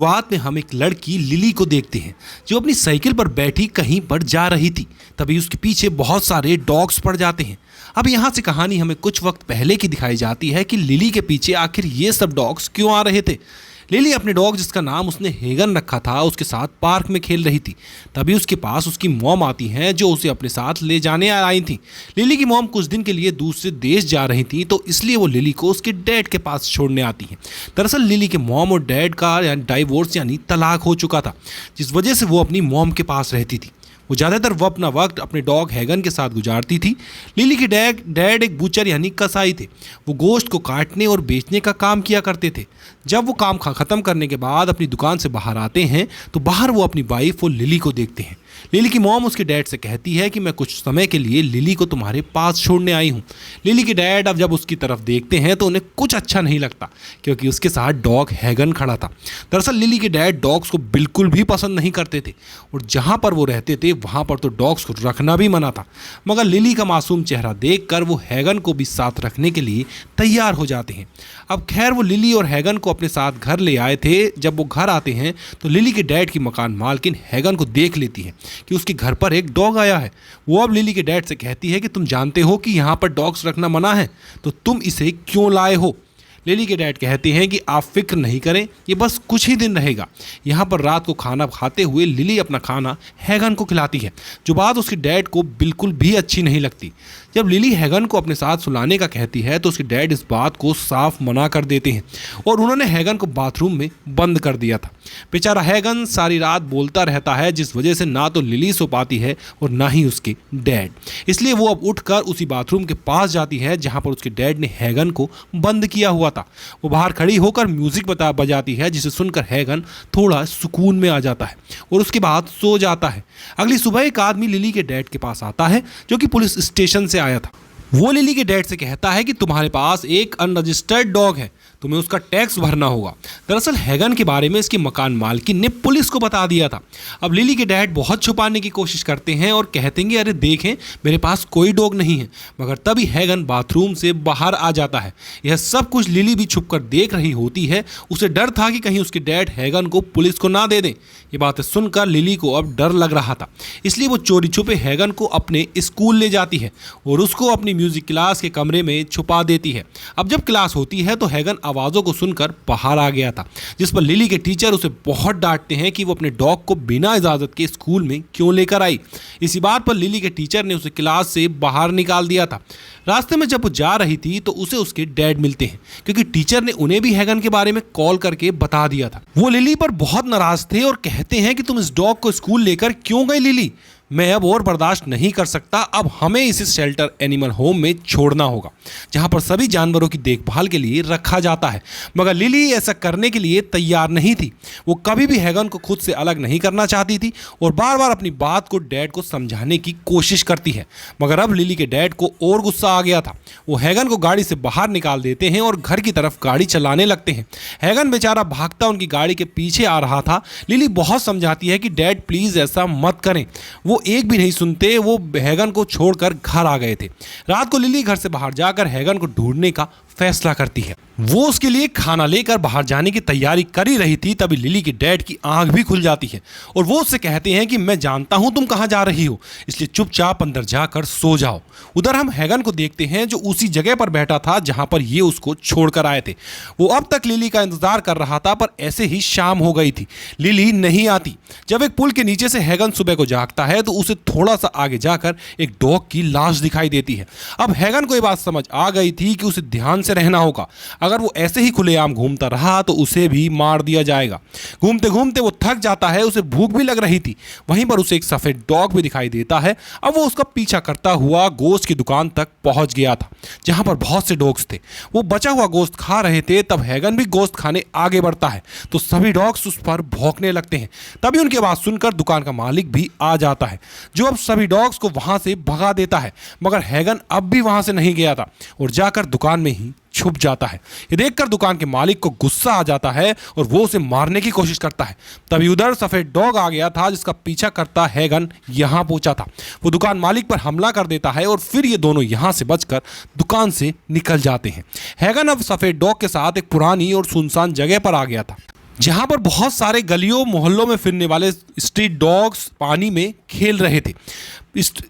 शुरुआत में हम एक लड़की लिली को देखते हैं जो अपनी साइकिल पर बैठी कहीं पर जा रही थी। तभी उसके पीछे बहुत सारे डॉग्स पड़ जाते हैं। अब यहाँ से कहानी हमें कुछ वक्त पहले की दिखाई जाती है कि लिली के पीछे आखिर ये सब डॉग्स क्यों आ रहे थे। लिली अपने डॉग जिसका नाम उसने हेगन रखा था उसके साथ पार्क में खेल रही थी। तभी उसके पास उसकी मॉम आती हैं जो उसे अपने साथ ले जाने आई थी। लिली की मॉम कुछ दिन के लिए दूसरे देश जा रही थी तो इसलिए वो लिली को उसके डैड के पास छोड़ने आती हैं। दरअसल लिली के मॉम और डैड का डाइवोर्स यानी तलाक हो चुका था, जिस वजह से वो अपनी मॉम के पास रहती थी। वो ज़्यादातर वो अपना वक्त अपने डॉग हैगन के साथ गुजारती थी। लिली के डैड एक बूचर यानी कसाई थे। वो गोश्त को काटने और बेचने का काम किया करते थे। जब वो काम ख़त्म करने के बाद अपनी दुकान से बाहर आते हैं तो बाहर वो अपनी वाइफ और लिली को देखते हैं। लिली की मॉम उसके डैड से कहती है कि मैं कुछ समय के लिए लिली को तुम्हारे पास छोड़ने आई हूँ। लिली के डैड अब जब उसकी तरफ देखते हैं तो उन्हें कुछ अच्छा नहीं लगता क्योंकि उसके साथ डॉग हैगन खड़ा था। दरअसल लिली के डैड डॉग्स को बिल्कुल भी पसंद नहीं करते थे और जहाँ पर वो रहते थे वहाँ पर तो डॉग्स को रखना भी मना था। मगर लिली का मासूम चेहरा देखकर वो हैगन को भी साथ रखने के लिए तैयार हो जाते हैं। अब खैर वो लिली और हैगन को अपने साथ घर ले आए थे। जब वो घर आते हैं तो लिली के डैड की मकान मालकिन हैगन को देख लेती है कि उसके घर पर एक डॉग आया है। वो अब लिली के डैड से कहती है कि तुम जानते हो कि यहाँ पर डॉग्स रखना मना है, तो तुम इसे क्यों लाए हो। लिली के डैड कहते हैं कि आप फिक्र नहीं करें, ये बस कुछ ही दिन रहेगा। यहाँ पर रात को खाना खाते हुए लिली अपना खाना हैगन को खिलाती है, जो बात उसके डैड को बिल्कुल भी अच्छी नहीं लगती। जब लिली हैगन को अपने साथ सुलाने का कहती है तो उसके डैड इस बात को साफ मना कर देते हैं और उन्होंने हैगन को बाथरूम में बंद कर दिया था। बेचारा हैगन सारी रात बोलता रहता है, जिस वजह से ना तो लिली सो पाती है और ना ही उसके डैड। इसलिए वो अब उठकर उसी बाथरूम के पास जाती है जहाँ पर उसके डैड ने हैगन को बंद किया हुआ था। वो बाहर खड़ी होकर म्यूजिक बजाती है, जिसे सुनकर हैगन थोड़ा सुकून में आ जाता है और उसके बाद सो जाता है। अगली सुबह एक आदमी लिली के डैड के पास आता है जो कि पुलिस स्टेशन से आया था। वो लिली के डैड से कहता है कि तुम्हारे पास एक अनरजिस्टर्ड डॉग है, तुम्हें उसका टैक्स भरना होगा। दरअसल हैगन के बारे में इसकी मकान मालकिन ने पुलिस को बता दिया था। अब लिली के डैड बहुत छुपाने की कोशिश करते हैं और कहते हैं कि अरे देखें, मेरे पास कोई डॉग नहीं है। मगर तभी हैगन बाथरूम से बाहर आ जाता है। यह सब कुछ लिली भी छुपकर देख रही होती है। उसे डर था कि कहीं उसके डैड हैगन को पुलिस को ना दे दें। ये बातें सुनकर लिली को अब डर लग रहा था, इसलिए वो चोरी छुपे हैगन को अपने स्कूल ले जाती है और उसको अपनी म्यूजिक क्लास के कमरे में छुपा देती है। अब जब क्लास होती है तो हैगन आवाज़ों को सुनकर बाहर आ गया था, जिस पर लिली के टीचर उसे बहुत डांटते हैं कि वो अपने डॉग को बिना इजाज़त के स्कूल में क्यों लेकर आई। इसी बात पर लिली के टीचर ने उसे क्लास से बाहर निकाल दिया था। रास्ते में जब वो जा रही थी तो उसे उसके डैड मिलते हैं क्योंकि टीचर ने उन्हें भी हैगन के बारे में कॉल करके बता दिया था। वो लिली पर बहुत नाराज थे और कहते हैं कि तुम इस डॉग को स्कूल लेकर क्यों गई लिली, मैं अब और बर्दाश्त नहीं कर सकता। अब हमें इसे शेल्टर एनिमल होम में छोड़ना होगा जहां पर सभी जानवरों की देखभाल के लिए रखा जाता है। मगर लिली ऐसा करने के लिए तैयार नहीं थी। वो कभी भी हैगन को खुद से अलग नहीं करना चाहती थी और बार बार अपनी बात को डैड को समझाने की कोशिश करती है। मगर अब लिली के डैड को और गुस्सा आ गया था। वो हैगन को गाड़ी से बाहर निकाल देते हैं और घर की तरफ गाड़ी चलाने लगते हैं। हैगन बेचारा भागता उनकी गाड़ी के पीछे आ रहा था। लिली बहुत समझाती है कि डैड प्लीज़ ऐसा मत करें। वो एक भी नहीं सुनते। वो हैगन को छोड़कर घर आ गए थे। रात को लिली घर से बाहर जाकर हैगन को ढूंढने का फैसला करती है। वो उसके लिए खाना लेकर बाहर जाने की तैयारी कर ही रही थी, तभी लिली के डैड की आंख भी खुल जाती है और वो उससे कहते हैं कि मैं जानता हूं तुम कहां जा रही हो, इसलिए चुपचाप अंदर जाकर सो जाओ। उधर हम हैगन को देखते हैं जो उसी जगह पर बैठा था जहां पर ये उसको छोड़कर आए थे। वो अब तक लिली का इंतजार कर रहा था, पर ऐसे ही शाम हो गई थी, लिली नहीं आती। जब एक पुल के नीचे से हैगन सुबह को जागता है तो उसे थोड़ा सा आगे जाकर एक डॉग की लाश दिखाई देती है। अब हैगन को ये बात समझ आ गई थी कि उसे ध्यान से रहना होगा। अगर वो ऐसे ही खुलेआम घूमता रहा तो उसे भी मार दिया जाएगा। घूमते घूमते वो थक जाता है, उसे भूख भी लग रही थी। वहीं पर उसे एक सफेद डॉग भी दिखाई देता है। अब वो उसका पीछा करता हुआ गोश्त की दुकान तक पहुंच गया था जहां पर बहुत से डॉग्स थे। वो बचा हुआ गोश्त खा रहे थे। तब हैगन भी गोश्त खाने आगे बढ़ता है तो सभी डॉग्स उस पर भौंकने लगते हैं। तभी उनकी आवाज़ सुनकर दुकान का मालिक भी आ जाता है, जो अब सभी डॉग्स को वहां से भगा देता है। मगर हैगन अब भी वहां से नहीं गया था और जाकर दुकान में ही छुप जाता है। ये देखकर दुकान के मालिक को गुस्सा आ जाता है और वो उसे मारने की कोशिश करता है। तभी उधर सफेद डॉग आ गया था जिसका पीछा करता हैगन यहाँ पहुंचा था। वो दुकान मालिक पर हमला कर देता है और फिर ये दोनों यहाँ से बचकर दुकान से निकल जाते हैं। हैगन अब सफेद डॉग के साथ एक पुरानी और सुनसान जगह पर आ गया था। जहां पर बहुत सारे गलियों मोहल्लों में फिरने वाले स्ट्रीट डॉग्स पानी में खेल रहे थे।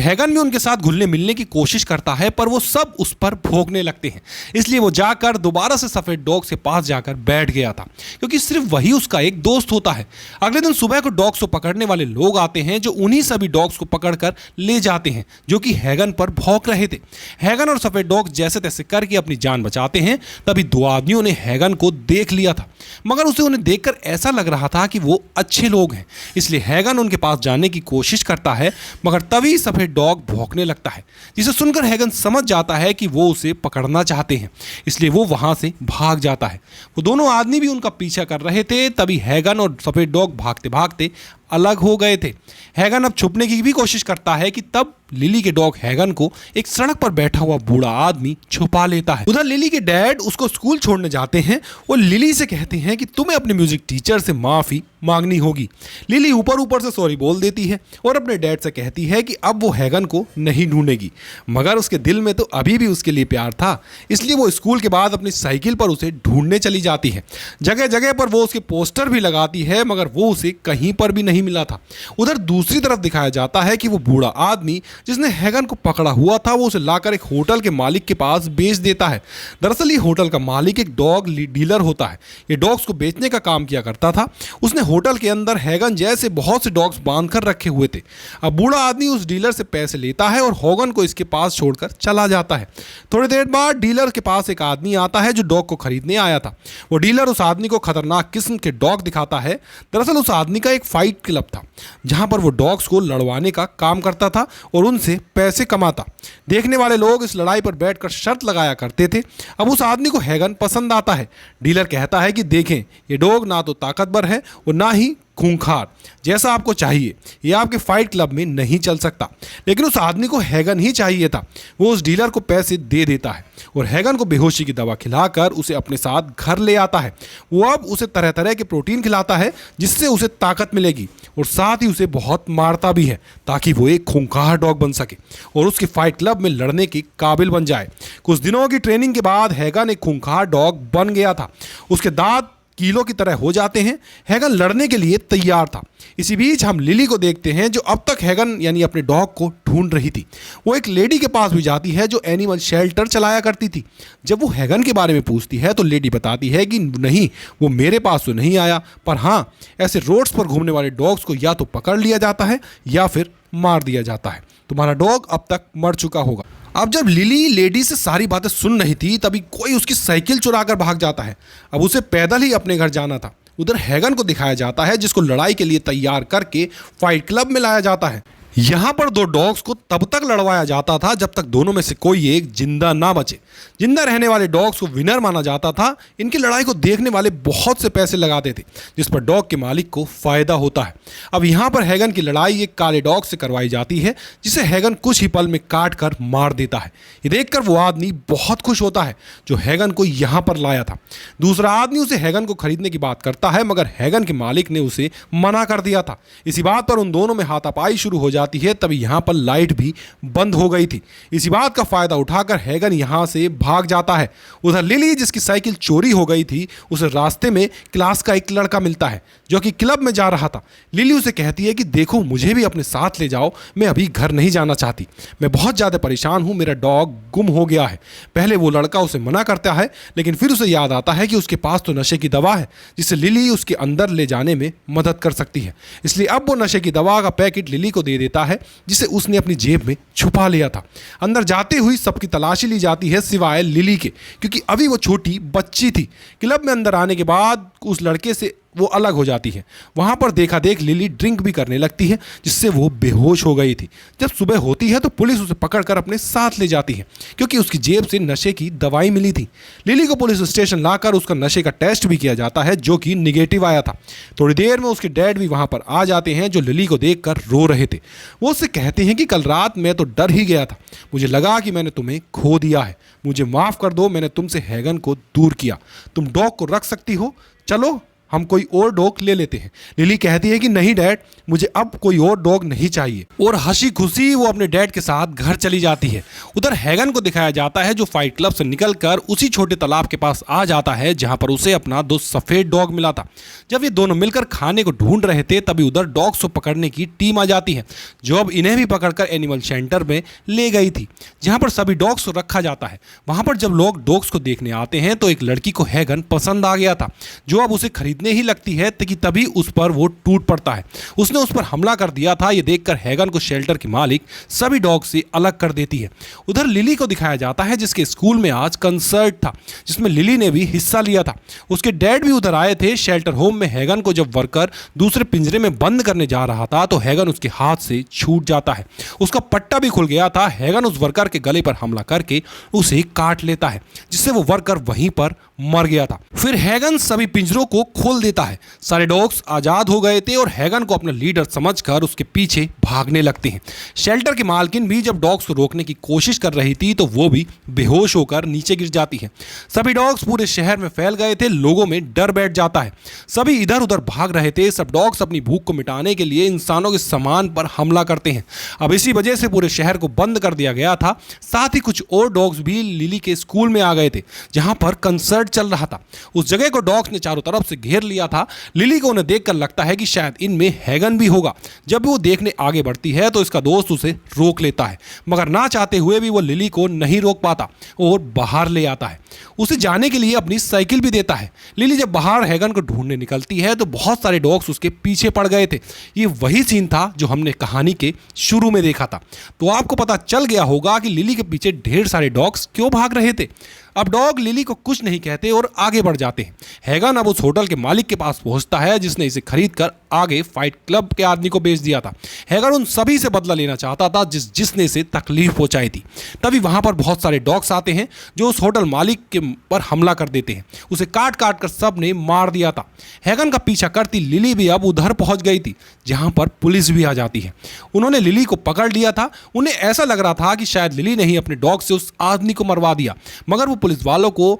हैगन भी उनके साथ घुलने मिलने की कोशिश करता है, पर वो सब उस पर भौंकने लगते हैं। इसलिए वो जाकर दोबारा से सफ़ेद डॉग के पास जाकर बैठ गया था, क्योंकि सिर्फ वही उसका एक दोस्त होता है। अगले दिन सुबह को डॉग्स को पकड़ने वाले लोग आते हैं, जो उन्हीं सभी डॉग्स को पकड़कर ले जाते हैं जो कि हैगन पर भौंक रहे थे। हैगन और सफ़ेद डॉग जैसे तैसे करके अपनी जान बचाते हैं। तभी दो आदमियों ने हैगन को देख लिया था, मगर उसे उन्हें देखकर ऐसा लग रहा था कि वो अच्छे लोग हैं। इसलिए हैगन उनके पास जाने की कोशिश करता है, मगर तभी सफेद डॉग भौंकने लगता है, जिसे सुनकर हैगन समझ जाता है कि वो उसे पकड़ना चाहते हैं। इसलिए वो वहां से भाग जाता है। वो दोनों आदमी भी उनका पीछा कर रहे थे। तभी हैगन और सफेद डॉग भागते भागते अलग हो गए थे। हैगन अब छुपने की भी कोशिश करता है कि तब लिली के डॉग हैगन को एक सड़क पर बैठा हुआ बूढ़ा आदमी छुपा लेता है। उधर लिली के डैड उसको स्कूल छोड़ने जाते हैं और लिली से कहते हैं कि तुम्हें अपने म्यूजिक टीचर से माफी मांगनी होगी। लिली ऊपर ऊपर से सॉरी बोल देती है और अपने डैड से कहती है कि अब वो हैगन को नहीं ढूंढेगी, मगर उसके दिल में तो अभी भी उसके लिए प्यार था। इसलिए वो स्कूल के बाद अपनी साइकिल पर उसे ढूंढने चली जाती है। जगह जगह पर वो उसके पोस्टर भी लगाती है, मगर वो उसे कहीं पर भी नहीं मिला था। उधर दूसरी तरफ दिखाया जाता है कि वो बूढ़ा आदमी जिसने हैगन को पकड़ा हुआ था, वो उसे लाकर एक होटल के मालिक के पास बेच देता है। दरअसल ये होटल का मालिक एक डॉग डीलर होता है। ये डॉग्स को बेचने का काम किया करता था। उसने होटल के अंदर हैगन जैसे बहुत से डॉग्स बांध कर रखे हुए थे। अब बूढ़ा आदमी उस डीलर से पैसे लेता है और हैगन को इसके पास छोड़कर चला जाता है। थोड़ी देर बाद डीलर के पास एक आदमी आता है जो डॉग को खरीदने आया था। वो डीलर उस आदमी को खतरनाक किस्म के डॉग दिखाता है। दरअसल उस आदमी का एक फाइट क्लब था, जहां पर वो डॉग्स को लड़वाने का काम करता था और उनसे पैसे कमाता। देखने वाले लोग इस लड़ाई पर बैठकर शर्त लगाया करते थे। अब उस आदमी को हैगन पसंद आता है। डीलर कहता है कि देखें, ये डॉग ना तो ताकतवर है और ना ही खूंखार जैसा आपको चाहिए। ये आपके फाइट क्लब में नहीं चल सकता। लेकिन उस आदमी को हैगन ही चाहिए था। वो उस डीलर को पैसे दे देता है और हैगन को बेहोशी की दवा खिलाकर उसे अपने साथ घर ले आता है। वो अब उसे तरह तरह के प्रोटीन खिलाता है, जिससे उसे ताकत मिलेगी, और साथ ही उसे बहुत मारता भी है ताकि वो एक खूंखार डॉग बन सके और उसके फाइट क्लब में लड़ने के काबिल बन जाए। कुछ दिनों की ट्रेनिंग के बाद हैगन एक खूंखार डॉग बन गया था। उसके दांत कीलों की तरह हो जाते हैं। हैगन लड़ने के लिए तैयार था। इसी बीच हम लिली को देखते हैं, जो अब तक हैगन यानी अपने डॉग को ढूंढ रही थी। वो एक लेडी के पास भी जाती है जो एनिमल शेल्टर चलाया करती थी। जब वो हैगन के बारे में पूछती है तो लेडी बताती है कि नहीं, वो मेरे पास तो नहीं आया, पर हाँ, ऐसे रोड्स पर घूमने वाले डॉग्स को या तो पकड़ लिया जाता है या फिर मार दिया जाता है। तुम्हारा डॉग अब तक मर चुका होगा। अब जब लिली लेडी से सारी बातें सुन रही थी, तभी कोई उसकी साइकिल चुराकर भाग जाता है। अब उसे पैदल ही अपने घर जाना था। उधर हैगन को दिखाया जाता है, जिसको लड़ाई के लिए तैयार करके फाइट क्लब में लाया जाता है। यहाँ पर दो डॉग्स को तब तक लड़वाया जाता था जब तक दोनों में से कोई एक जिंदा ना बचे। जिंदा रहने वाले डॉग्स को विनर माना जाता था। इनकी लड़ाई को देखने वाले बहुत से पैसे लगाते थे, जिस पर डॉग के मालिक को फायदा होता है। अब यहाँ पर हैगन की लड़ाई एक काले डॉग से करवाई जाती है, जिसे हैगन कुछ ही पल में काट कर मार देता है। ये देखकर वो आदमी बहुत खुश होता है जो हैगन को यहाँ पर लाया था। दूसरा आदमी उसे हैगन को खरीदने की बात करता है, मगर हैगन के मालिक ने उसे मना कर दिया था। इसी बात पर उन दोनों में हाथापाई शुरू हो जाती है। तभी यहां पर लाइट भी बंद हो गई थी। इसी बात का फायदा उठाकर हैगन यहां से भाग जाता है। उधर लिली, जिसकी साइकिल चोरी हो गई थी, उसे रास्ते में क्लास का एक लड़का मिलता है जो कि क्लब में जा रहा था। लिली उसे कहती है कि देखो, मुझे भी अपने साथ ले जाओ, मैं अभी घर नहीं जाना चाहती, मैं बहुत ज़्यादा परेशान हूँ, मेरा डॉग गुम हो गया है। पहले वो लड़का उसे मना करता है, लेकिन फिर उसे याद आता है कि उसके पास तो नशे की दवा है, जिसे लिली उसके अंदर ले जाने में मदद कर सकती है। इसलिए अब वो नशे की दवा का पैकेट लिली को दे देता है, जिसे उसने अपनी जेब में छुपा लिया था। अंदर जाते हुई सबकी तलाशी ली जाती है सिवाय लिली के, क्योंकि अभी वो छोटी बच्ची थी। क्लब में अंदर आने के बाद उस लड़के से वो अलग हो जाती है। वहाँ पर देखा देख लिली ड्रिंक भी करने लगती है, जिससे वो बेहोश हो गई थी। जब सुबह होती है तो पुलिस उसे पकड़कर अपने साथ ले जाती है, क्योंकि उसकी जेब से नशे की दवाई मिली थी। लिली को पुलिस स्टेशन लाकर उसका नशे का टेस्ट भी किया जाता है, जो कि निगेटिव आया था। थोड़ी देर में उसके डैड भी वहाँ पर आ जाते हैं, जो लिली को देख कर रो रहे थे। वो उससे कहते हैं कि कल रात मैं तो डर ही गया था, मुझे लगा कि मैंने तुम्हें खो दिया है, मुझे माफ़ कर दो, मैंने तुमसे हैगन को दूर किया। तुम डॉग को रख सकती हो, चलो हम कोई और डॉग ले लेते हैं। लिली कहती है कि नहीं डैड, मुझे अब कोई और डॉग नहीं चाहिए, और हंसी खुशी वो अपने डैड के साथ घर चली जाती है। उधर हैगन को दिखाया जाता है जो फाइट क्लब से निकलकर उसी छोटे तालाब के पास आ जाता है जहां पर उसे अपना दो सफेद डॉग मिला था। जब ये दोनों मिलकर खाने को ढूंढ रहे थे तभी उधर डॉग्स को पकड़ने की टीम आ जाती है जो अब इन्हें भी पकड़कर एनिमल सेंटर में ले गई थी जहां पर सभी डॉग्स को रखा जाता है। वहां पर जब लोग डॉग्स को देखने आते हैं तो एक लड़की को हैगन पसंद आ गया था जो अब उसे खरीदने ही लगती है कि तभी उस पर वो टूट पड़ता है। उसने उस पर हमला कर दिया था। ये देखकर हैगन को शेल्टर की मालिक सभी डॉग से अलग कर देती है। उधर लिली को दिखाया जाता है जिसके स्कूल में आज कंसर्ट था जिसमें लिली ने भी हिस्सा लिया था। उसके डैड भी उधर आए थे। शेल्टर होम में हैगन को जब वर्कर दूसरे पिंजरे में बंद करने जा रहा था तो हैगन उसके हाथ से छूट जाता है। उसका पट्टा भी खुल गया था। हैगन उस वर्कर के गले पर हमला करके उसे काट लेता है जिससे वो वर्कर वहीं पर मर गया था। फिर हैगन सभी पिंजरों को खोल देता है। सारे डॉग्स आजाद हो गए थे और हैगन को अपना लीडर समझकर उसके पीछे भागने लगते हैं। शेल्टर की मालकिन भी जब डॉग्स को रोकने की कोशिश कर रही थी तो वो भी बेहोश होकर नीचे गिर जाती है। सभी डॉग्स पूरे शहर में फैल गए थे। लोगों में डर बैठ जाता है। सभी इधर उधर भाग रहे थे। सब डॉग्स अपनी भूख को मिटाने के लिए इंसानों के सामान पर हमला करते हैं। अब इसी वजह से पूरे शहर को बंद कर दिया गया था। साथ ही कुछ और डॉग्स भी लिली के स्कूल में आ गए थे जहां पर कंसर्ट चल रहा था। उस जगह को डॉग्स ने चारों तरफ से घेर लिया था। लिली को उन्हें देखकर लगता है कि शायद इनमें हैगन भी होगा। जब वो देखने आगे बढ़ती है तो इसका दोस्त उसे रोक लेता है मगर ना चाहते हुए भी वो लिली को नहीं रोक पाता और बाहर ले आता है। उसे जाने के लिए अपनी साइकिल भी देता है। लिली जब बाहर हैगन को ढूंढने निकलती है तो बहुत सारे डॉग्स उसके पीछे पड़ गए थे। ये वही सीन था जो हमने कहानी के शुरू में देखा था। तो आपको पता चल गया होगा कि लिली के पीछे ढेर सारे डॉग्स क्यों भाग रहे थे। अब डॉग लिली को कुछ नहीं कहते और आगे बढ़ जाते हैं। हैगन अब उस होटल के मालिक के पास पहुंचता है जिसने इसे खरीदकर आगे फाइट क्लब के आदमी को बेच दिया था। हैगन उन सभी से बदला लेना चाहता था जिसने इसे तकलीफ पहुंचाई थी। तभी वहां पर बहुत सारे डॉग्स आते हैं जो उस होटल मालिक के पर हमला कर देते हैं। उसे काट काट कर सब ने मार दिया था। हैगन का पीछा करती लिली भी अब उधर पहुंच गई थी जहां पर पुलिस भी आ जाती है। उन्होंने लिली को पकड़ लिया था। उन्हें ऐसा लग रहा था कि शायद लिली ने ही अपने डॉग से उस आदमी को मरवा दिया मगर वो पुलिस वालों को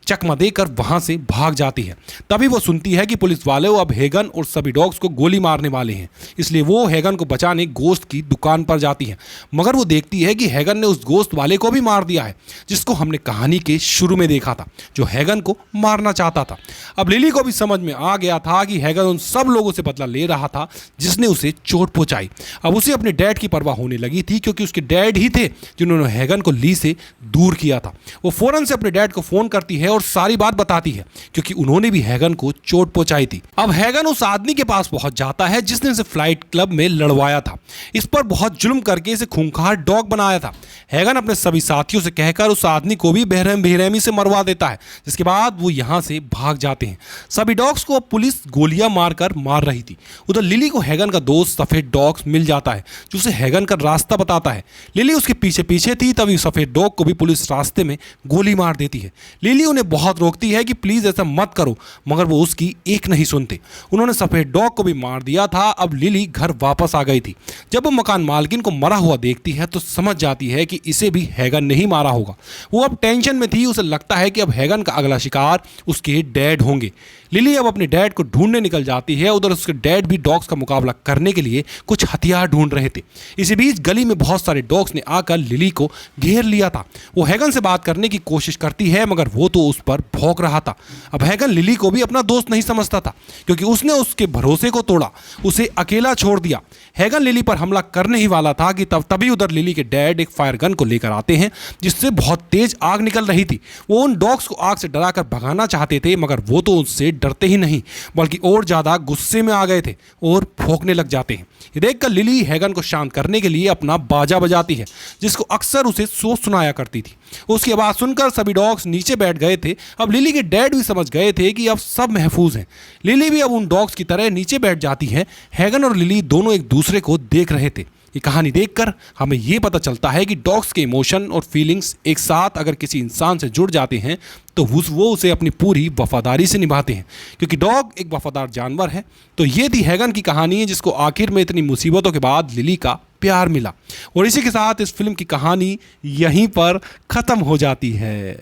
चकमा देकर वहां से भाग जाती है। तभी वो सुनती है कि पुलिस वाले अब हैगन और सभी डॉग्स को गोली मारने वाले हैं। इसलिए वो हैगन को बचाने गोश्त की दुकान पर जाती है मगर वो देखती है कि हैगन ने उस गोश्त वाले को भी मार दिया है जिसको हमने कहानी के शुरू में देखा था, जो हैगन को मारना चाहता था। अब लिली को भी समझ में आ गया था कि हैगन उन सब लोगों से बदला ले रहा था जिसने उसे चोट पहुंचाई। अब उसे अपने डैड की परवाह होने लगी थी क्योंकि उसके डैड ही थे जिन्होंने हैगन को ली से दूर किया था। वो फौरन से अपने डैड को फोन करती है और सारी बात बताती है क्योंकि उन्होंने भी हैगन को चोट पहुंचाई थी। अब हैगन उस आदमी के पास पहुंच जाता है जिसने इसे फ्लाइट क्लब में लड़वाया था। इस पर बहुत जुल्म करके इसे खूंखार डॉग बनाया था। हैगन अपने सभी साथियों से कहकर उस आदमी को भी बेरहमी से मरवा देता है जिसके बाद वो यहां से भाग जाते हैं। सभी डॉग्स को पुलिस गोलियां मारकर मार रही थी। उधर लिली को हैगन का दोस्त सफेद डॉग्स मिल जाता है जो उसे हैगन का रास्ता बताता है। लिली उसके पीछे पीछे थी। तभी सफेद डॉग को भी पुलिस रास्ते में गोली मार देती है। लिली उन्हें बहुत रोकती है कि प्लीज ऐसा मत करो मगर वो उसकी एक नहीं सुनते। उन्होंने सफेद डॉग को भी मार दिया था। अब लिली घर वापस आ गई थी। जब वो मकान मालकिन को मरा हुआ देखती है तो समझ जाती है कि इसे भी हैगन ने ही मारा होगा। वो अब टेंशन में थी। उसे लगता है कि अब हैगन का अगला शिकार उसके डैड होंगे। लिली अब अपने डैड को ढूंढने निकल जाती है। उधर उसके डैड भी डॉग्स का मुकाबला करने के लिए कुछ हथियार ढूंढ रहे थे। इसी बीच गली में बहुत सारे डॉग्स ने आकर लिली को घेर लिया था। वो हैगन से बात करने की कोशिश करती है मगर वो तो उस पर भौंक रहा था। अब हैगन लिली को भी अपना दोस्त नहीं समझता था क्योंकि उसने उसके भरोसे को तोड़ा, उसे अकेला छोड़ दिया। हैगन लिली पर हमला करने ही वाला था कि तभी उधर लिली के डैड एक फायर गन को लेकर आते हैं जिससे बहुत तेज आग निकल रही थी। वो उन डॉग्स को आग से डराकर भगाना चाहते थे मगर वो तो उनसे डरते ही नहीं बल्कि और ज्यादा गुस्से में आ गए थे और भौंकने लग जाते हैं। ये देखकर लिली हैगन को शांत करने के लिए अपना बाजा बजाती है जिसको अक्सर उसे सोच सुनाया करती थी। उसकी आवाज सुनकर सभी डॉग्स नीचे बैठ गए थे। अब लिली के डैड भी समझ गए थे कि अब सब महफूज हैं। लिली भी अब उन डॉग्स की तरह नीचे बैठ जाती है। हैगन और लिली दोनों एक दूसरे को देख रहे थे। ये कहानी देखकर हमें ये पता चलता है कि डॉग्स के इमोशन और फीलिंग्स एक साथ अगर किसी इंसान से जुड़ जाते हैं तो वो उसे अपनी पूरी वफादारी से निभाते हैं क्योंकि डॉग एक वफादार जानवर है। तो ये थी हैगन की कहानी जिसको आखिर में इतनी मुसीबतों के बाद लिली का प्यार मिला। और इसी के साथ इस फिल्म की कहानी यहीं पर ख़त्म हो जाती है।